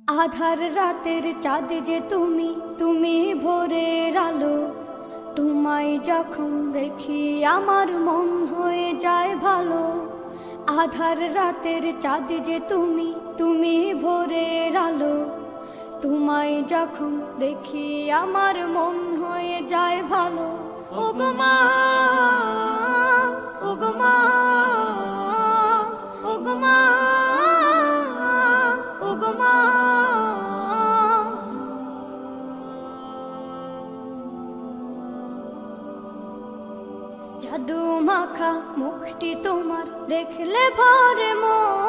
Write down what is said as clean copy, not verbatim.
আধার রাতের চাঁদ যে তুমি, তুমি ভোরের আলো। তোমায় যখন দেখি আমার মন হয়ে যায় ভালো। আধার রাতের চাঁদ যে তুমি, তুমি ভোরের আলো। তোমায় যখন দেখি আমার মন হয়ে যায় ভালো। ওগো মা, ওগো মা, ওগো মা, ওগো মা। জাদু মাখা মুখটি তোমার দেখলে ভরে মন।